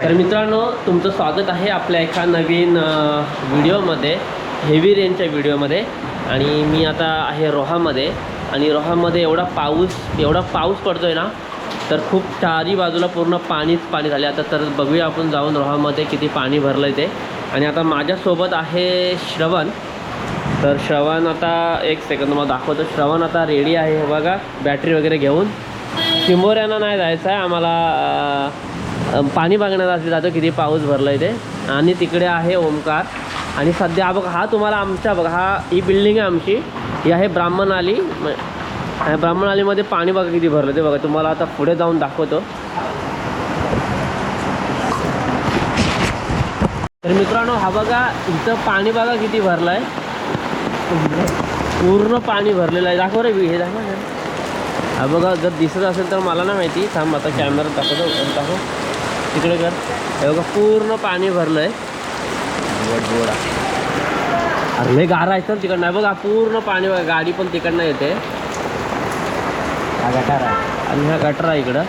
तर मित्रांनो, तुमचं स्वागत आहे आपल्या एका नवीन व्हिडिओमध्ये, हेवी रेनच्या व्हिडिओमध्ये. आणि मी आता आहे रोहामध्ये. आणि रोहामध्ये एवढा पाऊस पडतो आहे ना, तर खूप चारी बाजूला पूर्ण पाणीच पाणी झाले. आता तर बघूया आपण जाऊन रोहामध्ये किती पाणी भरलं आहे ते. आणि आता माझ्यासोबत आहे श्रवण. तर श्रवण आता एक सेकंद मला दाखवतो. श्रवण आता रेडी आहे, हे बघा, बॅटरी वगैरे घेऊन. चिंबोऱ्यांना नाही जायचं आहे आम्हाला, पाणी बघण्यासाठी जातो किती पाऊस भरला आहे ते. आणि तिकडे आहे ओमकार. आणि सध्या बघा, हा तुम्हाला आमच्या बघा, ही बिल्डिंग आहे आमची, ही आहे ब्राह्मण आली. ब्राह्मण आलीमध्ये पाणी बघा किती भरलं ते बघा. तुम्हाला आता पुढे जाऊन दाखवतो. तर मित्रांनो, हा बघा, इथं पाणी बघा किती भरलं आहे, पूर्ण पाणी भरलेलं आहे. दाखव रे, हे दाखव. हा बघा, जर दिसत असेल तर मला नाही माहिती, थांब आता कॅमेरा दाखव तिकडे कर. हे बघा, पूर्ण पाणी भरलं आहे. अरे लय गारा आहे तर तिकडं नाही बघा, पूर्ण पाणी बघा. गाडी पण तिकडनं येते. हा गटार आहे आणि हा गटार आहे इकडं.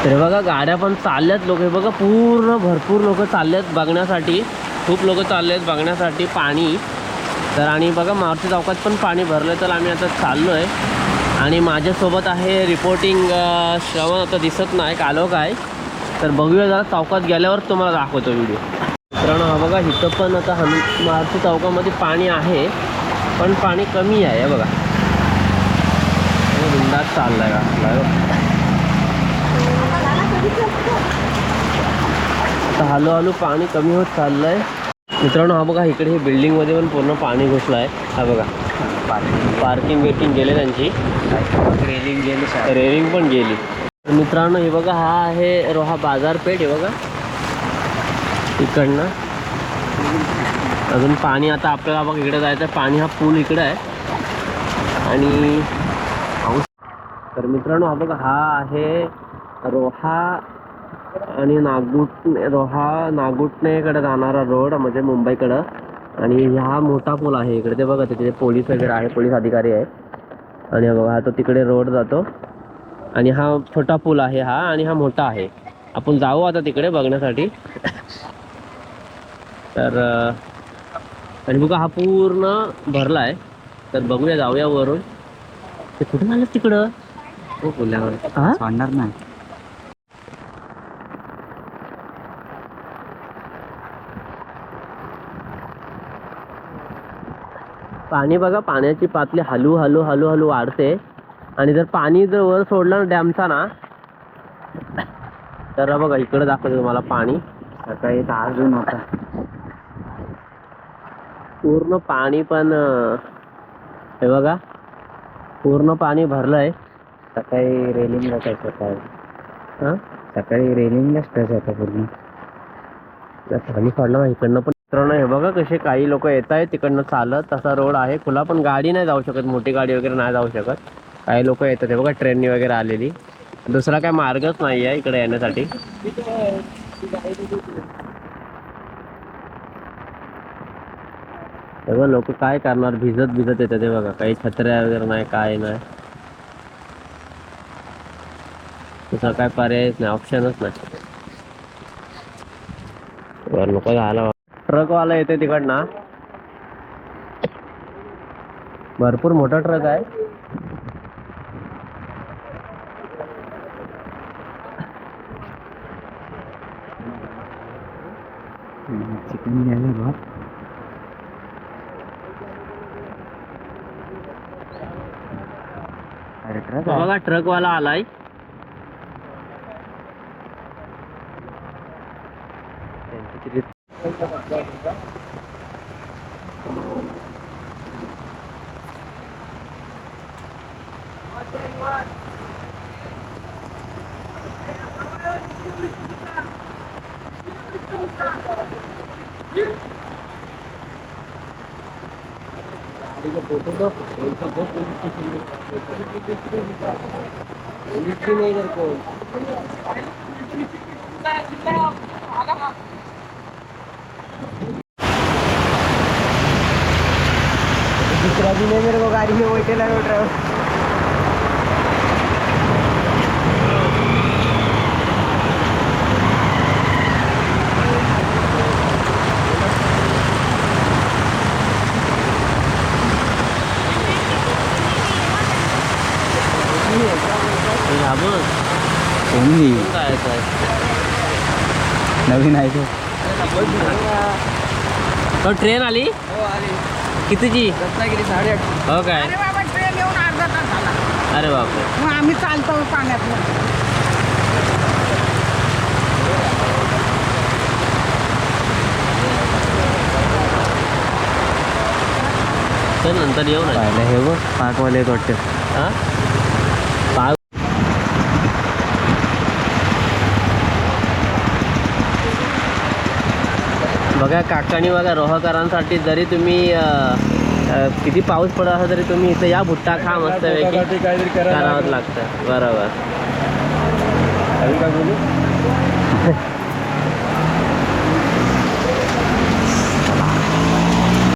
तर बघा, गाड्या पण चालल्यात, लोक हे बघा, पूर्ण भरपूर लोक चाललेत बघण्यासाठी. खूप लोक चाललेत बघण्यासाठी पाणी. तर आणि बघा, मारुती चौकात पण पाणी भरलं. तर आम्ही आता चाललो आहे. आणि माझ्यासोबत आहे रिपोर्टिंग श्रवण. आता दिसत नाही, कालो काय. तर बघूया जरा, चौकात गेल्यावर तुम्हाला दाखवतो व्हिडिओ. मित्रांनो, हा बघा, इथं पण आता मारुती चौकामध्ये पाणी आहे, पण पाणी कमी आहे. हे बघा, बिंदास चाललाय का. आता हळूहळू पाणी कमी होत चाललं आहे. मित्रांनो, हा बघा, इकडे हे बिल्डिंगमध्ये पण पूर्ण पाणी घुसलं आहे. हा बघा, पार्किंग गेले त्यांची, रेलिंग पण गेली. तर मित्रांनो, हे बघा, हा आहे रोहा बाजारपेठ. हे बघा, इकडनं अजून पाणी. आता आपल्याला बघा इकडे जायचं पाणी, हा पूल इकडे आहे. आणि तर मित्रांनो, हा बघा, हा आहे रोहा आणि नागुटणेकडे जाणारा रोड, म्हणजे मुंबईकडं. आणि हा मोठा पूल आहे इकडे. ते बघा, तिथे पोलीस वगैरे आहे, पोलीस अधिकारी आहे. आणि बघा, हा तो तिकडे रोड जातो. आणि हा छोटा पूल आहे हा, आणि हा मोठा आहे. आपण जाऊ आता तिकडे बघण्यासाठी. तर आणि बघा, हा पूर्ण भरला आहे. तर बघूया, जाऊया वरून. ते कुठे झालं तिकडं, हो पुलावर सांगणार नाही. पाणी बघा, पाण्याची पातळी हळू वाढते. आणि जर पाणी जर वर सोडलं ना डॅमचा ना, तर बघा इकडे दाखवतो तुम्हाला पाणी. सकाळी अजून होता पूर्ण पाणी. पण हे बघा, पूर्ण पाणी भरलंय. सकाळी रेलिंगला टच होता. हां, सकाळी रेलिंगलाच टच होता पूर्ण. पाणी पडलं ना इकडनं पण. मित्रांनो, हे बघा कसे काही लोक येत आहेत तिकडनं चालत. तसा रोड आहे खुला, पण गाडी नाही जाऊ शकत, मोठी गाडी वगैरे नाही जाऊ शकत. काही लोक येतात, हे बघा, ट्रेननी वगैरे आलेली. दुसरा काय मार्गच नाही आहे इकडे येण्यासाठी. बघा, लोक काय करणार, भिजत येतात. ते बघा, काही छत्र्या वगैरे नाही, काय नाही. दुसरा काय पर्यायच नाही, ऑप्शनच नाही. लोक झाला, ट्रकवाला येते तिकडनं, भरपूर मोठा ट्रक आहे. चिकन घ्यायला बघा, ट्रकवाला आलाय. दूसरा दिन है मेरे को गाड़ी में बैठे लगा ड्राइवर। ओमनी काय काय नवीन आहे तो ट्रेन आली कितीची रत्नागिरी 8:30. हो काय अरे बाबा ट्रेन येऊन अर्धा तास झाला. अरे बापरे मग आम्ही चालतो पाण्यात. चल नंतर येऊ ना पाहिलं हे बघ पाकवाले आहेत वाटतं. हा पाव बघा काकानी बघा रोहकरांसाठी जरी तुम्ही किती पाऊस पडत असला तरी तुम्ही इथं या भुट्टा खा मस्त काहीतरी करावंच लागतं बरोबर काय बोलू